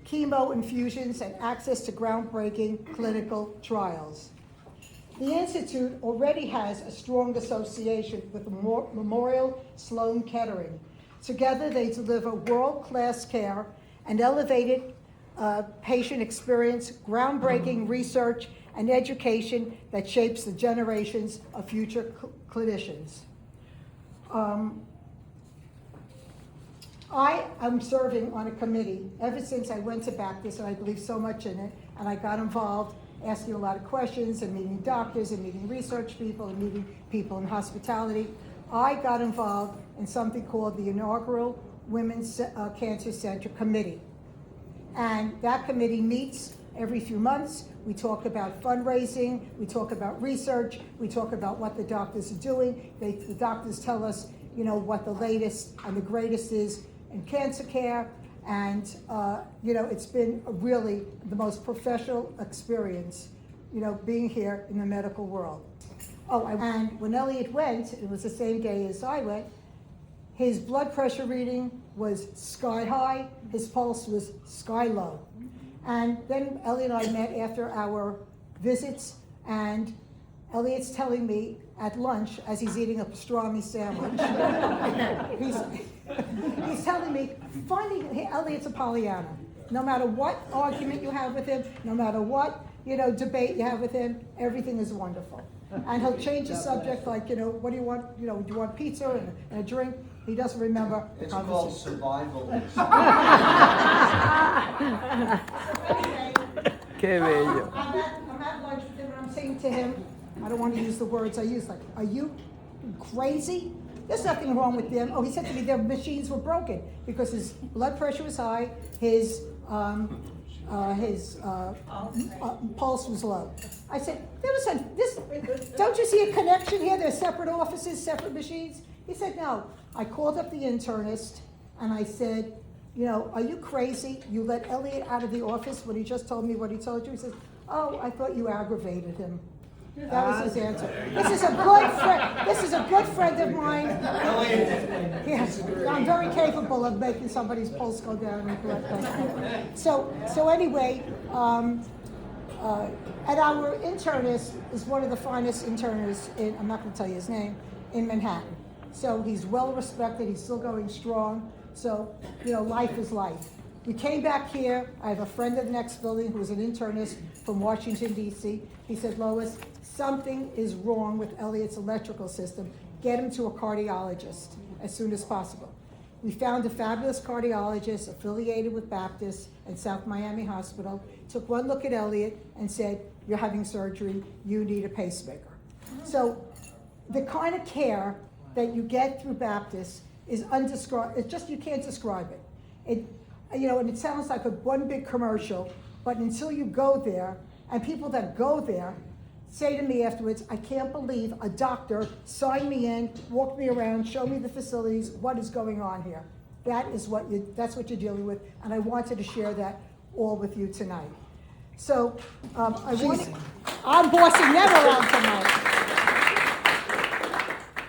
chemo infusions, and access to groundbreaking clinical trials. The Institute already has a strong association with Memorial Sloan Kettering. Together, they deliver world-class care and elevated patient experience, groundbreaking research, and education that shapes the generations of future clinicians. I am serving on a committee ever since I went to Baptist, and I believe so much in it, and I got involved asking a lot of questions and meeting doctors and meeting research people and meeting people in hospitality. I got involved in something called the inaugural Women's Cancer Center Committee. And that committee meets every few months. We talk about fundraising, we talk about research, we talk about what the doctors are doing. The doctors tell us, what the latest and the greatest is in cancer care. And, it's been really the most professional experience, being here in the medical world. And when Eliot went, it was the same day as I went, his blood pressure reading was sky high, his pulse was sky low. And then Eliot and I met after our visits, and Eliot's telling me at lunch, as he's eating a pastrami sandwich, he's telling me, Eliot's a Pollyanna. No matter what argument you have with him, no matter what debate you have with him, everything is wonderful. And he'll change the subject, like, what do you want? Do you want pizza and a drink? He doesn't remember the conversation. It's called survivalism. Anyway, I'm at lunch with him, and I'm saying to him, I don't want to use the words I use, like, are you crazy? There's nothing wrong with them. Oh, he said to me their machines were broken because his blood pressure was high, his pulse was low. I said, don't you see a connection here? There's separate offices, separate machines. He said, no. I called up the internist and I said, are you crazy? You let Eliot out of the office when he just told me what he told you? He says, oh, I thought you aggravated him. That was his answer. This is a good friend of mine. Yes, I'm very capable of making somebody's pulse go down and correct that. So anyway, and our internist is one of the finest internists I'm not going to tell you his name, in Manhattan. So he's well respected, he's still going strong. So, life is life. We came back here. I have a friend in the next building who is an internist from Washington, D.C. He said, Lois, something is wrong with Eliot's electrical system. Get him to a cardiologist as soon as possible. We found a fabulous cardiologist affiliated with Baptist and South Miami Hospital, took one look at Eliot and said, you're having surgery, you need a pacemaker. So the kind of care that you get through Baptist is undescribable. It's just, you can't describe it. And it sounds like one big commercial, but until you go there, and people that go there say to me afterwards, I can't believe a doctor signed me in, walked me around, showed me the facilities, what is going on here. That's what you're dealing with, and I wanted to share that all with you tonight. So I'm bossing them around tonight.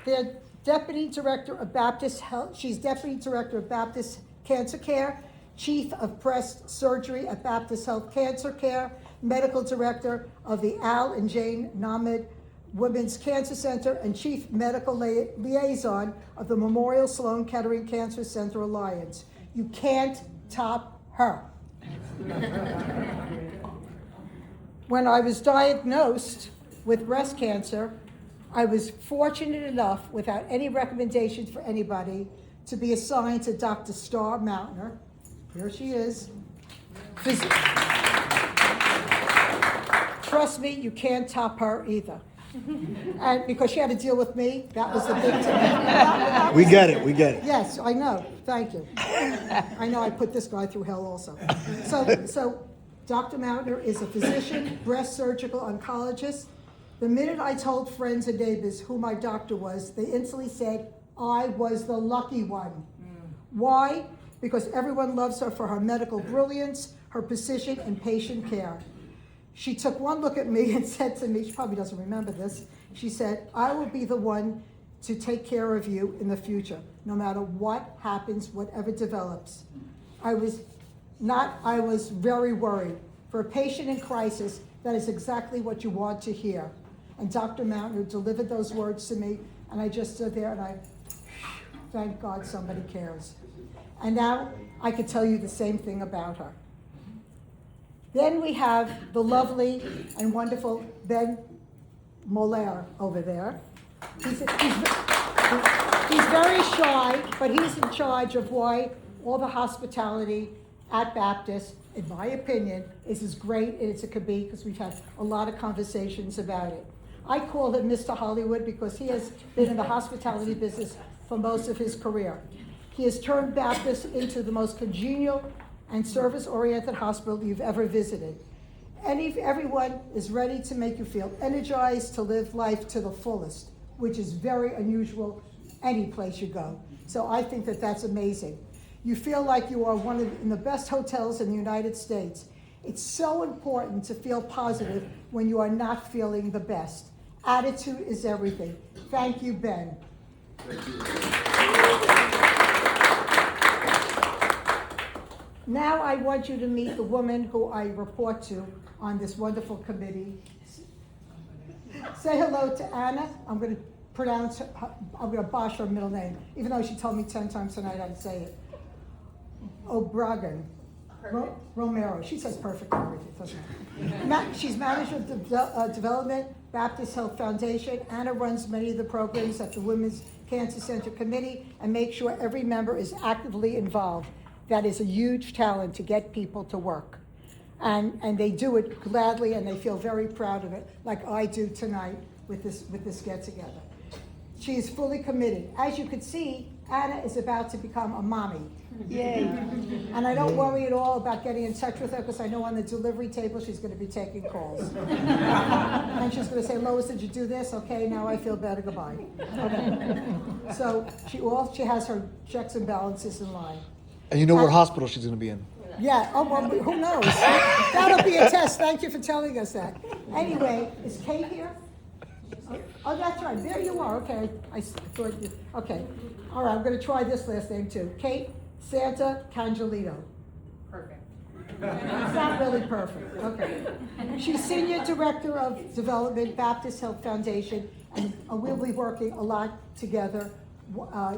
They're Deputy Director of Baptist Health. She's Deputy Director of Baptist Cancer Care, Chief of Breast Surgery at Baptist Health Cancer Care, Medical Director of the Al and Jane Nahmad Women's Cancer Center, and Chief Medical Liaison of the Memorial Sloan Kettering Cancer Center Alliance. You can't top her. When I was diagnosed with breast cancer, I was fortunate enough, without any recommendations for anybody, to be assigned to Dr. Star Mountainer. Here she is. Trust me, you can't top her either. And because she had to deal with me, that was the big thing. We get it. Yes, I know. Thank you. I know I put this guy through hell also. So Dr. Mountainer is a physician, breast surgical oncologist. The minute I told friends and neighbors who my doctor was, they instantly said, I was the lucky one. Why? Because everyone loves her for her medical brilliance, her precision, and patient care. She took one look at me and said to me, she probably doesn't remember this, she said, I will be the one to take care of you in the future, no matter what happens, whatever develops. I was I was very worried. For a patient in crisis, that is exactly what you want to hear. And Dr. Mountain delivered those words to me, and I just stood there and thank God somebody cares. And now I could tell you the same thing about her. Then we have the lovely and wonderful Ben Moller over there. He's very shy, but he's in charge of why all the hospitality at Baptist, in my opinion, is as great as it could be, because we've had a lot of conversations about it. I call him Mr. Hollywood because he has been in the hospitality business for most of his career. He has turned Baptist into the most congenial and service-oriented hospital you've ever visited. Everyone is ready to make you feel energized to live life to the fullest, which is very unusual any place you go. So I think that that's amazing. You feel like you are in the best hotels in the United States. It's so important to feel positive when you are not feeling the best. Attitude is everything. Thank you, Ben. Thank you. Now I want you to meet the woman who I report to on this wonderful committee. Say hello to Anna. I'm going to bosh her middle name, even though she told me 10 times tonight how to say it. O'Brien. Romero. She says perfect and everything, doesn't it? She's manager of development, Baptist Health Foundation. Anna runs many of the programs at the Women's Cancer Center Committee and makes sure every member is actively involved. That is a huge talent to get people to work. And they do it gladly, and they feel very proud of it, like I do tonight with this get-together. She is fully committed. As you can see, Anna is about to become a mommy. Yay. And I don't worry at all about getting in touch with her, because I know on the delivery table she's going to be taking calls. And she's going to say, Lois, did you do this? Okay, now I feel better, goodbye. Okay. So she has her checks and balances in line. And you know what hospital she's going to be in. Yeah, oh, well, who knows? That'll be a test. Thank you for telling us that. Anyway, is Kate here? Oh, that's right. There you are. Okay. I thought you. Okay. All right. I'm going to try this last name too. Kate Santa Cangelito. Perfect. It's not really perfect. Okay. She's Senior Director of Development, Baptist Health Foundation, and we'll be working a lot together.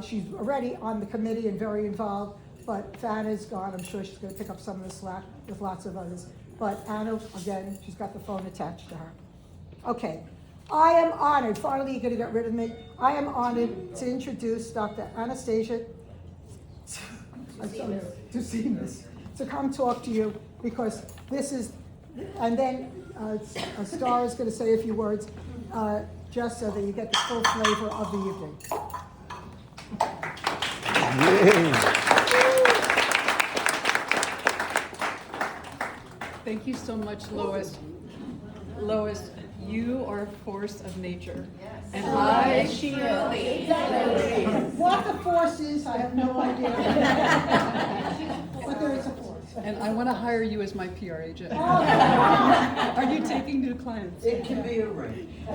She's already on the committee and very involved, but Anna's gone. I'm sure she's going to pick up some of the slack with lots of others. But Anna, again, she's got the phone attached to her. Okay. I am honored, finally you're going to get rid of me. I am honored to introduce Dr. Anastasia Dusemus to come talk to you, because this is, and then a star is going to say a few words, just so that you get the full flavor of the evening. Thank you so much, Lois. Lois, you are a force of nature. Yes. And I what the force is, I have no idea. But there is a force. And I want to hire you as my PR agent. Oh. Are you taking new clients? It can be arranged.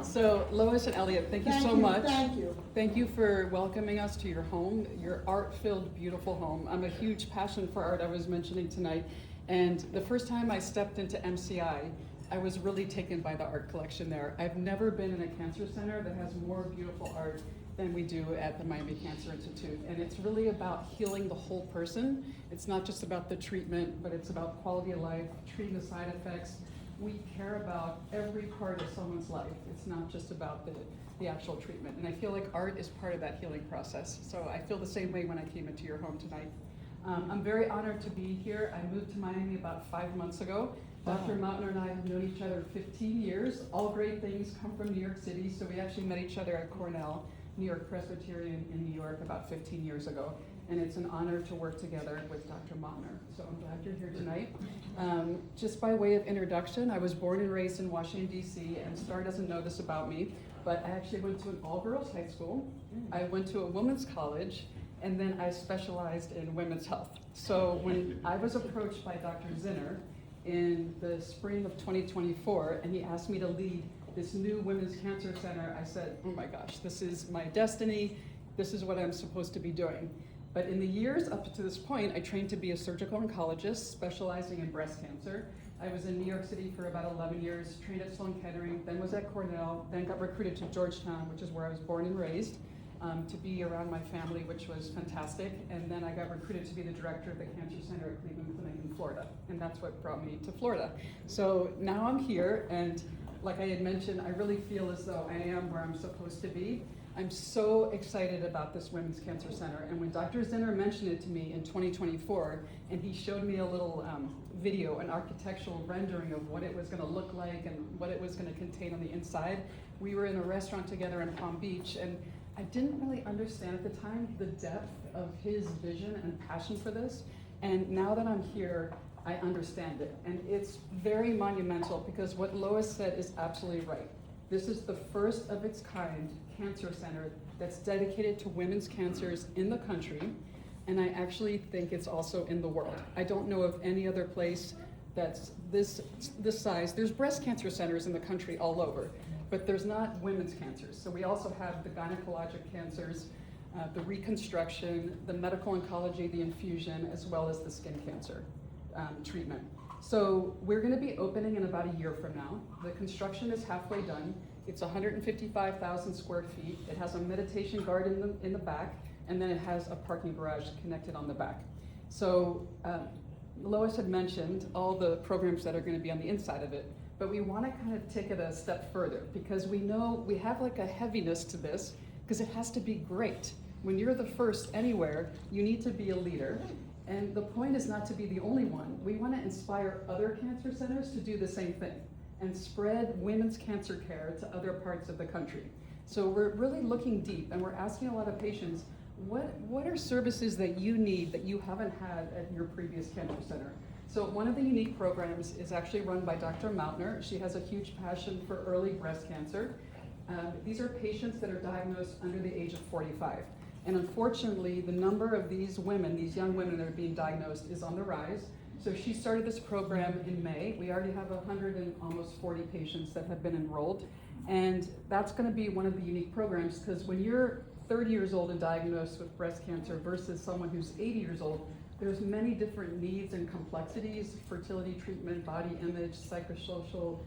So, Lois and Eliot, thank you so much. Thank you. Thank you for welcoming us to your home, your art-filled, beautiful home. I'm a huge passion for art, I was mentioning tonight. And the first time I stepped into MCI, I was really taken by the art collection there. I've never been in a cancer center that has more beautiful art than we do at the Miami Cancer Institute. And it's really about healing the whole person. It's not just about the treatment, but it's about quality of life, treating the side effects. We care about every part of someone's life. It's not just about the actual treatment. And I feel like art is part of that healing process. So I feel the same way when I came into your home tonight. I'm very honored to be here. I moved to Miami about 5 months ago. Dr. Mountain and I have known each other 15 years. All great things come from New York City, so we actually met each other at Cornell, New York Presbyterian in New York about 15 years ago. And it's an honor to work together with Dr. Montner. So I'm glad you're here tonight. Just by way of introduction, I was born and raised in Washington, D.C., and Star doesn't know this about me, but I actually went to an all-girls high school. I went to a women's college, and then I specialized in women's health. So when I was approached by Dr. Zinner in the spring of 2024, and he asked me to lead this new women's cancer center, I said, oh my gosh, this is my destiny. This is what I'm supposed to be doing. But in the years up to this point, I trained to be a surgical oncologist specializing in breast cancer. I was in New York City for about 11 years, trained at Sloan Kettering, then was at Cornell, then got recruited to Georgetown, which is where I was born and raised, to be around my family, which was fantastic. And then I got recruited to be the director of the Cancer Center at Cleveland Clinic in Florida. And that's what brought me to Florida. So now I'm here, and like I had mentioned, I really feel as though I am where I'm supposed to be. I'm so excited about this Women's Cancer Center. And when Dr. Zinner mentioned it to me in 2024, and he showed me a little video, an architectural rendering of what it was gonna look like and what it was gonna contain on the inside, we were in a restaurant together in Palm Beach, and I didn't really understand at the time the depth of his vision and passion for this. And now that I'm here, I understand it. And it's very monumental because what Lois said is absolutely right. This is the first of its kind cancer center that's dedicated to women's cancers in the country. And I actually think it's also in the world. I don't know of any other place that's this size. There's breast cancer centers in the country all over, but there's not women's cancers. So we also have the gynecologic cancers, the reconstruction, the medical oncology, the infusion, as well as the skin cancer treatment. So we're gonna be opening in about a year from now. The construction is halfway done. It's 155,000 square feet. It has a meditation garden in the back, and then it has a parking garage connected on the back. So Lois had mentioned all the programs that are gonna be on the inside of it, but we wanna kind of take it a step further because we know we have like a heaviness to this because it has to be great. When you're the first anywhere, you need to be a leader. And the point is not to be the only one. We wanna inspire other cancer centers to do the same thing and spread women's cancer care to other parts of the country. So we're really looking deep and we're asking a lot of patients, what are services that you need that you haven't had at your previous cancer center? So one of the unique programs is actually run by Dr. Mautner. She has a huge passion for early breast cancer. These are patients that are diagnosed under the age of 45. And unfortunately, the number of these women, these young women that are being diagnosed is on the rise. So she started this program in May. We already have 140 patients that have been enrolled. And that's gonna be one of the unique programs because when you're 30 years old and diagnosed with breast cancer versus someone who's 80 years old, there's many different needs and complexities, fertility treatment, body image, psychosocial,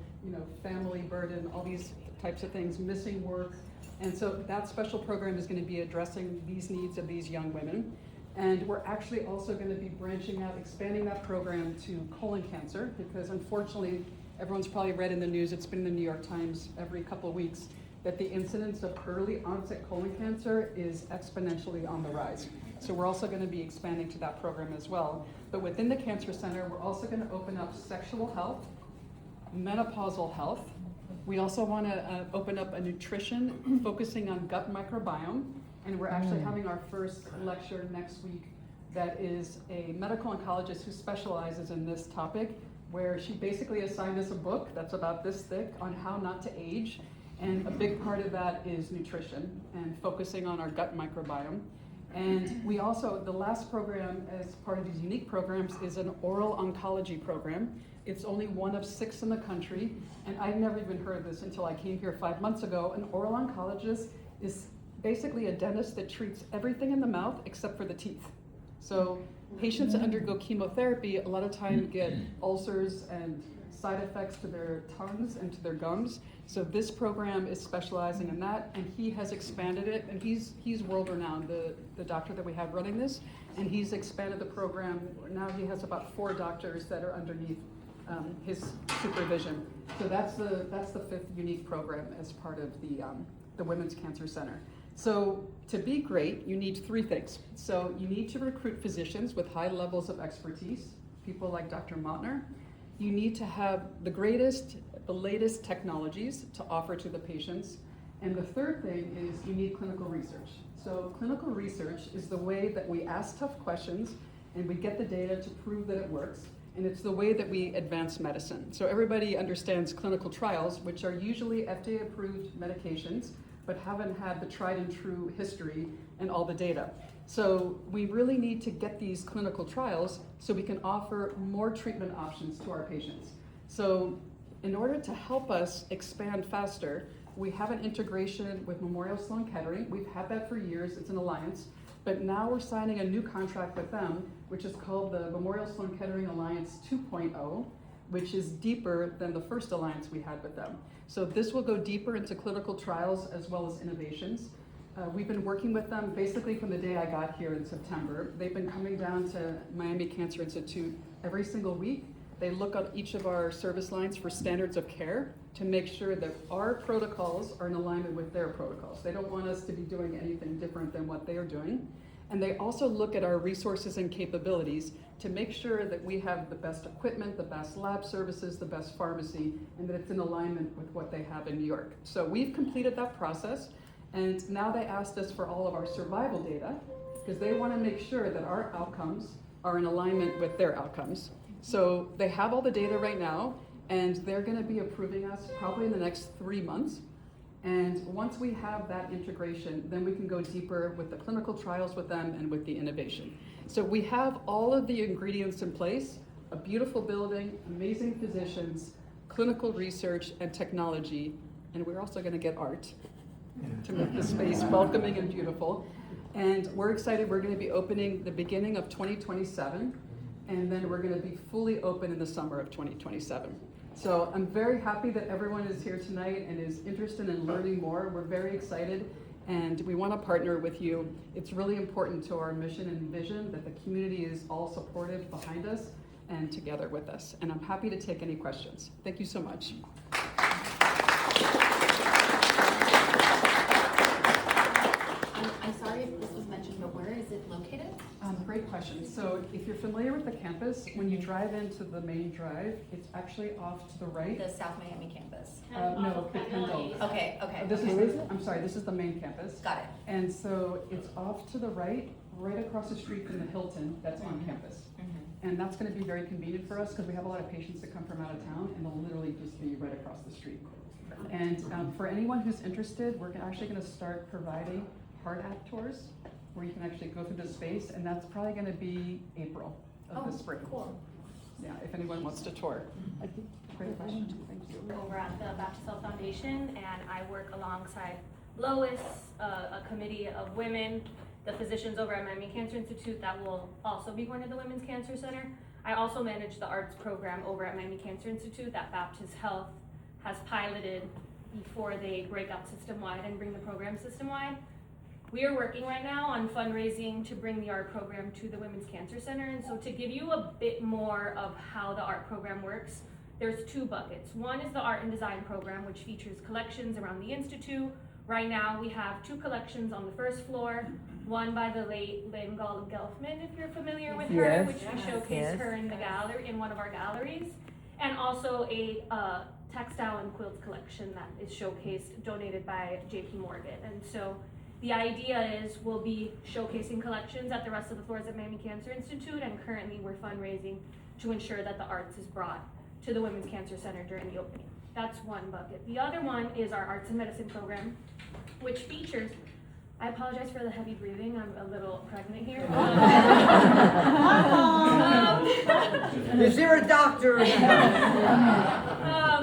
family burden, all these types of things, missing work. And so that special program is going to be addressing these needs of these young women. And we're actually also going to be branching out, expanding that program to colon cancer, because unfortunately, everyone's probably read in the news, it's been in the New York Times every couple of weeks, that the incidence of early onset colon cancer is exponentially on the rise. So we're also going to be expanding to that program as well. But within the Cancer Center, we're also going to open up sexual health, menopausal health. We also want to open up a nutrition focusing on gut microbiome, and we're actually having our first lecture next week that is a medical oncologist who specializes in this topic, where she basically assigned us a book that's about this thick on how not to age, and a big part of that is nutrition and focusing on our gut microbiome. And we also, the last program as part of these unique programs is an oral oncology program. It's only one of 6 in the country, and I'd never even heard of this until I came here 5 months ago. An oral oncologist is basically a dentist that treats everything in the mouth except for the teeth. So patients that undergo chemotherapy a lot of time get ulcers and side effects to their tongues and to their gums. So this program is specializing in that, and he has expanded it, and he's world-renowned, the doctor that we have running this, and he's expanded the program. Now he has about 4 doctors that are underneath his supervision. So that's the 5th unique program as part of the Women's Cancer Center. So to be great, you need 3 things. So you need to recruit physicians with high levels of expertise, people like Dr. Mautner. You need to have the latest technologies to offer to the patients. And the 3rd thing is you need clinical research. So clinical research is the way that we ask tough questions and we get the data to prove that it works. And it's the way that we advance medicine. So everybody understands clinical trials, which are usually FDA-approved medications, but haven't had the tried and true history and all the data. So we really need to get these clinical trials so we can offer more treatment options to our patients. So in order to help us expand faster, we have an integration with Memorial Sloan Kettering. We've had that for years, it's an alliance. But now we're signing a new contract with them, which is called the Memorial Sloan Kettering Alliance 2.0, which is deeper than the first alliance we had with them. So this will go deeper into clinical trials as well as innovations. We've been working with them basically from the day I got here in September. They've been coming down to Miami Cancer Institute every single week. They look at each of our service lines for standards of care to make sure that our protocols are in alignment with their protocols. They don't want us to be doing anything different than what they are doing. And they also look at our resources and capabilities to make sure that we have the best equipment, the best lab services, the best pharmacy, and that it's in alignment with what they have in New York. So we've completed that process, and now they asked us for all of our survival data because they want to make sure that our outcomes are in alignment with their outcomes. So they have all the data right now, and they're going to be approving us probably in the next 3 months. And once we have that integration, then we can go deeper with the clinical trials with them and with the innovation. So we have all of the ingredients in place: a beautiful building, amazing physicians, clinical research and technology, and we're also going to get art to make the space welcoming and beautiful. And we're excited. We're going to be opening the beginning of 2027, and then we're going to be fully open in the summer of 2027. So I'm very happy that everyone is here tonight and is interested in learning more. We're very excited, and we want to partner with you. It's really important to our mission and vision that the community is all supportive behind us and together with us. And I'm happy to take any questions. Thank you so much. I'm sorry if this was mentioned, but where is it located? Great question. So if you're familiar with the campus, when you drive into the main drive, it's actually off to the right. The South Miami campus. No, the Kendall. Okay. This is the main campus. Got it. And so it's off to the right across the street from the Hilton that's on campus. And that's going to be very convenient for us because we have a lot of patients that come from out of town, and they'll literally just be right across the street. And for anyone who's interested, we're actually going to start providing hard act tours where you can actually go through the space, and that's probably going to be April of the spring. Cool. Yeah, if anyone wants to tour. Great question. Thank you. Over at the Baptist Health Foundation, and I work alongside Lois, a committee of women, the physicians over at Miami Cancer Institute that will also be going to the Women's Cancer Center. I also manage the arts program over at Miami Cancer Institute that Baptist Health has piloted before they break out system-wide and bring the program system-wide. We are working right now on fundraising to bring the art program to the Women's Cancer Center. And so to give you a bit more of how the art program works, there's 2 buckets. One is the art and design program, which features collections around the Institute. Right now we have 2 collections on the first floor, one by the late Lynn Gelfman, if you're familiar with her, which we showcase her in the gallery, in one of our galleries, and also a textile and quilt collection that is showcased, donated by JP Morgan. And so the idea is we'll be showcasing collections at the rest of the floors at Miami Cancer Institute, and currently we're fundraising to ensure that the arts is brought to the Women's Cancer Center during the opening. That's one bucket. The other one is our arts and medicine program, which features, I apologize for the heavy breathing, I'm a little pregnant here. Is there a doctor?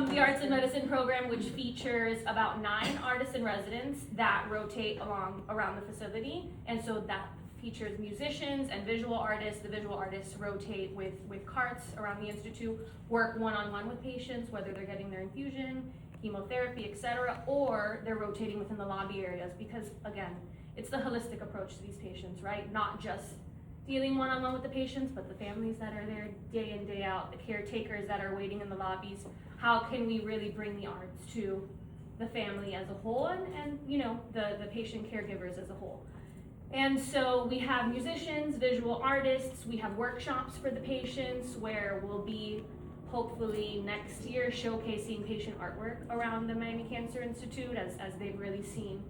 The arts and medicine program, which features about 9 artists in residence that rotate around the facility, and so that features musicians and visual artists. The visual artists rotate with carts around the Institute, work one-on-one with patients, whether they're getting their infusion, chemotherapy, etc., or they're rotating within the lobby areas, because again, it's the holistic approach to these patients, right? Not just dealing one-on-one with the patients, but the families that are there day in, day out, the caretakers that are waiting in the lobbies. How can we really bring the arts to the family as a whole, and you know, the patient caregivers as a whole? And so we have musicians, visual artists, we have workshops for the patients where we'll be hopefully next year showcasing patient artwork around the Miami Cancer Institute as they've really seen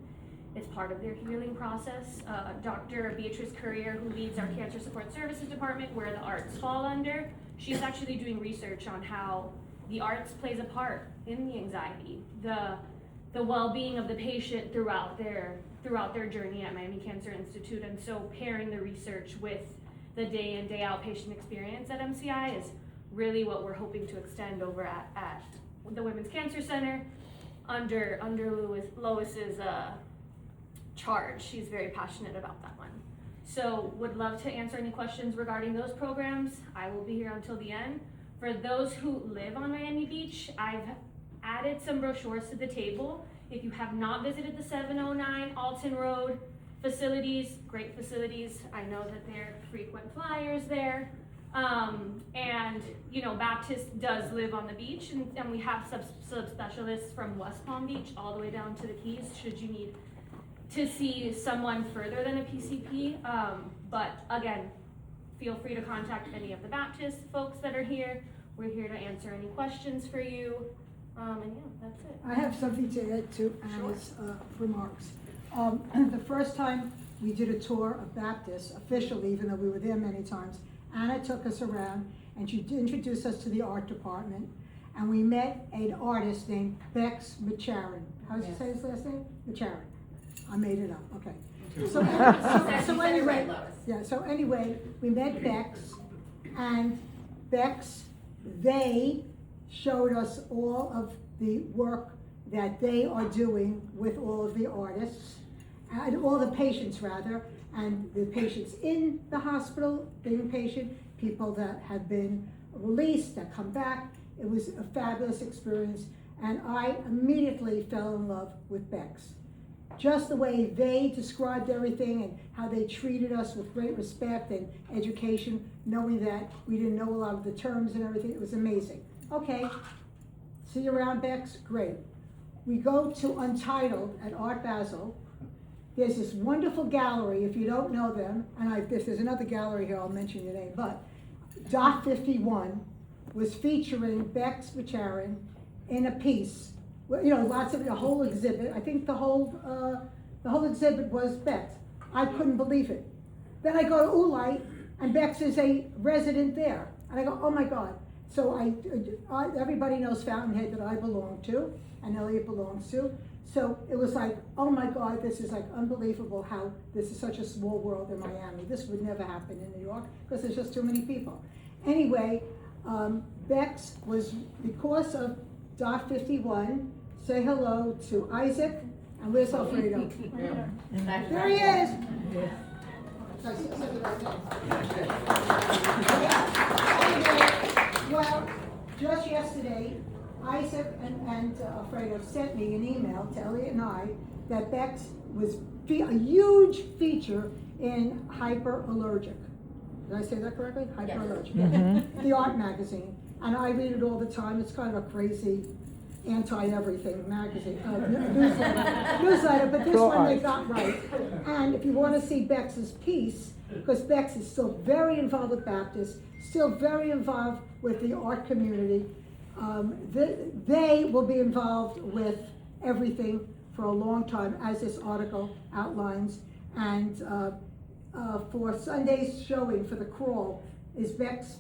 it's part of their healing process. Dr. Beatrice Courier, who leads our Cancer Support Services Department, where the arts fall under, she's actually doing research on how the arts plays a part in the anxiety, the well-being of the patient throughout their journey at Miami Cancer Institute. And so pairing the research with the day in, day out patient experience at MCI is really what we're hoping to extend over at the Women's Cancer Center under Lois's charge. She's very passionate about that one. So would love to answer any questions regarding those programs. I will be here until the end. For those who live on Miami Beach, I've added some brochures to the table. If you have not visited the 709 Alton Road facilities, great facilities. I know that they're frequent flyers there. And you know, Baptist does live on the beach, and we have subspecialists from West Palm Beach all the way down to the Keys should you need to see someone further than a PCP. But again, feel free to contact any of the Baptist folks that are here. We're here to answer any questions for you. And yeah, that's it. I have something to add to Anna's remarks. The first time we did a tour of Baptist, officially, even though we were there many times, Anna took us around and she introduced us to the art department, and we met an artist named Bex Macharin. How does he say his last name? Macharin. I made it up, okay. So anyway, yeah, so anyway, we met Bex, and Bex, they showed us all of the work that they are doing with all of the artists, and all the patients rather, and the patients in the hospital, being patient, people that have been released, that come back. It was a fabulous experience, and I immediately fell in love with Bex. Just the way they described everything and how they treated us with great respect and education, knowing that we didn't know a lot of the terms and everything, it was amazing. Okay, see you around, Bex? Great. We go to Untitled at Art Basel. There's this wonderful gallery, if you don't know them, and if there's another gallery here, I'll mention your name, but Dot 51 was featuring Bex Macharin in a piece. Well, you know, lots of, a whole exhibit. I think the whole exhibit was Bex. I couldn't believe it. Then I go to Ulite, and Bex is a resident there. And I go, oh my God. So everybody knows Fountainhead that I belong to, and Eliot belongs to. So it was like, oh my God, this is like unbelievable how this is such a small world in Miami. This would never happen in New York because there's just too many people. Anyway, Bex was, because of Dot 51, say hello to Isaac, and where's Alfredo? There he is. Well, just yesterday, Isaac and Alfredo sent me an email to Eliot and I that Bex was a huge feature in Hyperallergic. Did I say that correctly? Hyperallergic. Mm-hmm. The art magazine. And I read it all the time. It's kind of a crazy anti-everything magazine, newsletter, but this one they got right. And if you want to see Bex's piece, because Bex is still very involved with Baptist, still very involved with the art community, they will be involved with everything for a long time, as this article outlines. And for Sunday's showing for the crawl, is Bex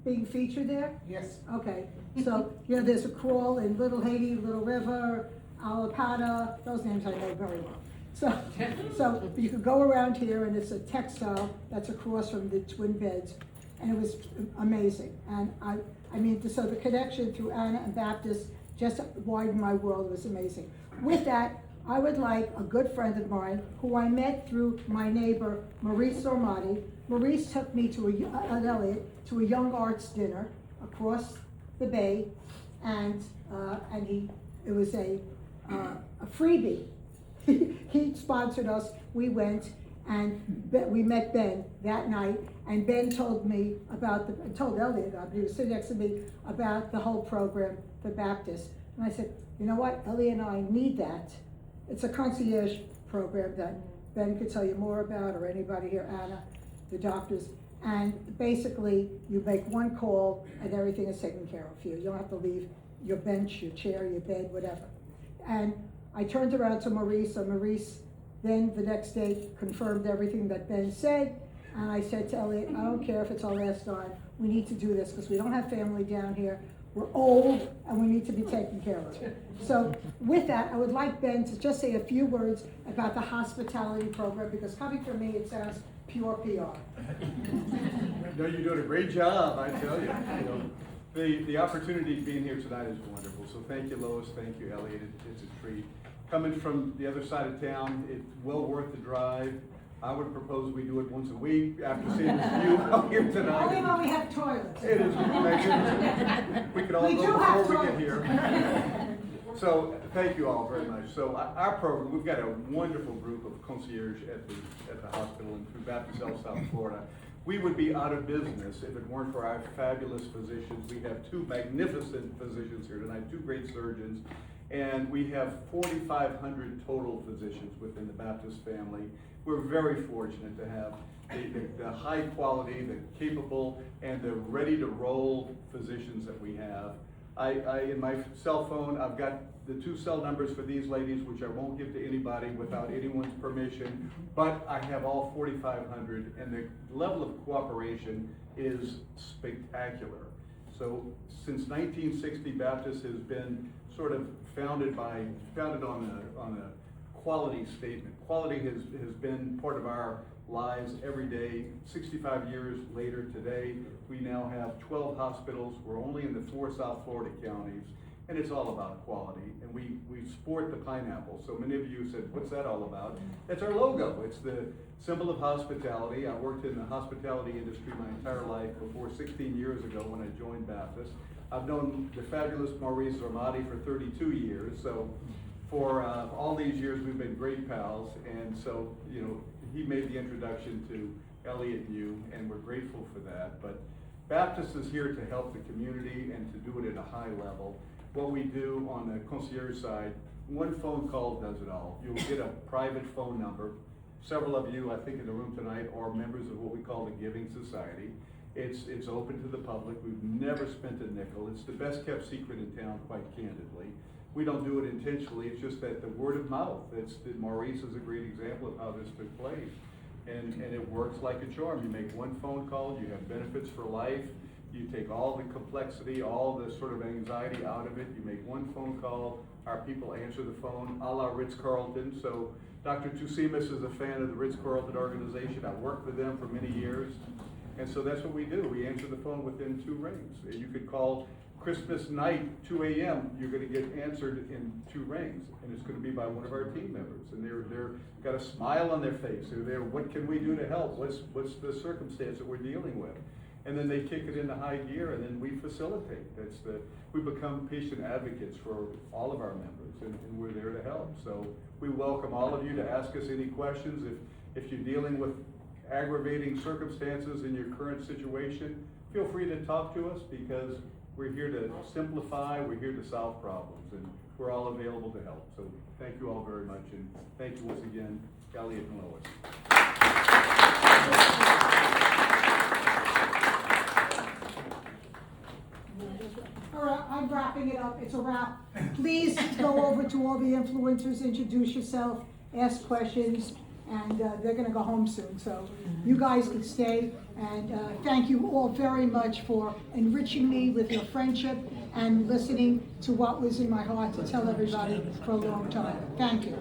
being featured there? Yes. Okay, so, you know, there's a crawl in Little Haiti, Little River, Alapata, those names I know very well. So you could go around here, and it's a textile that's across from the twin beds, and it was amazing. And I mean, so the connection through Anna and Baptist just widened my world. It was amazing. With that, I would like a good friend of mine, who I met through my neighbor, Maurice Ormati. Maurice took me to an Eliot to a young arts dinner across the bay, and it was a freebie. He sponsored us. We went, and we met Ben that night, and Ben told me told Eliot, he was sitting next to me, about the whole program for Baptist. And I said, you know what, Eliot and I need that. It's a concierge program that Ben could tell you more about, or anybody here, Anna, the doctors. And basically, you make one call and everything is taken care of for you. You don't have to leave your bench, your chair, your bed, whatever. And I turned around to Maurice, and Maurice then the next day confirmed everything that Ben said. And I said to Eliot, I don't care if it's our last dime, we need to do this because we don't have family down here. We're old and we need to be taken care of. So with that, I would like Ben to just say a few words about the hospitality program, because coming from me, it sounds pure PR. No, you're doing a great job, I tell you. The opportunity being here tonight is wonderful. So thank you, Lois. Thank you, Eliot. It's a treat. Coming from the other side of town, it's well worth the drive. I would propose we do it once a week after seeing this view out here Only tonight. when we have toilets. It is magnificent. We could all We go do have before we get toilets. here. So, thank you all very much. So, our program, we've got a wonderful group of concierge at the hospital and through Baptist Health South Florida. We would be out of business if it weren't for our fabulous physicians. We have two magnificent physicians here tonight, two great surgeons, and we have 4,500 total physicians within the Baptist family. We're very fortunate to have the high quality, the capable, and the ready to roll physicians that we have. In my cell phone, I've got the 2 cell numbers for these ladies, which I won't give to anybody without anyone's permission, but I have all 4,500, and the level of cooperation is spectacular. So since 1960, Baptist has been sort of founded on a quality statement. Quality has been part of our lives every day. 65 years later today, we now have 12 hospitals. We're only in the 4 South Florida counties, and it's all about quality. And we sport the pineapple. So many of you said, what's that all about? That's our logo. It's the symbol of hospitality. I worked in the hospitality industry my entire life before 16 years ago when I joined Baptist. I've known the fabulous Maurice Zormati for 32 years. So for all these years, we've been great pals. And so, you know, he made the introduction to Elliot and you, and we're grateful for that. But Baptist is here to help the community and to do it at a high level. What we do on the concierge side, one phone call does it all. You'll get a private phone number. Several of you, I think in the room tonight, are members of what we call the Giving Society. It's open to the public. We've never spent a nickel. It's the best kept secret in town, quite candidly. We don't do it intentionally. It's just that the word of mouth. Maurice is a great example of how this took place. And it works like a charm. You make one phone call, you have benefits for life. You take all the complexity, all the sort of anxiety out of it. You make one phone call, our people answer the phone, a la Ritz-Carlton. So Dr. Tusimas is a fan of the Ritz-Carlton organization. I worked with them for many years. And so that's what we do. We answer the phone within 2 rings. You could call Christmas night, 2 a.m., you're going to get answered in 2 rings, and it's going to be by one of our team members, and they're got a smile on their face. They're there, what can we do to help? What's the circumstance that we're dealing with? And then they kick it into high gear, and then we facilitate. We become patient advocates for all of our members, and we're there to help. So we welcome all of you to ask us any questions. If you're dealing with aggravating circumstances in your current situation, feel free to talk to us, because we're here to simplify, we're here to solve problems, and we're all available to help. So thank you all very much, and thank you once again, Elliot and Lois. All right, I'm wrapping it up. It's a wrap. Please go over to all the influencers, introduce yourself, ask questions, and they're going to go home soon. So you guys can stay. And thank you all very much for enriching me with your friendship and listening to what was in my heart to tell everybody for a long time. Thank you.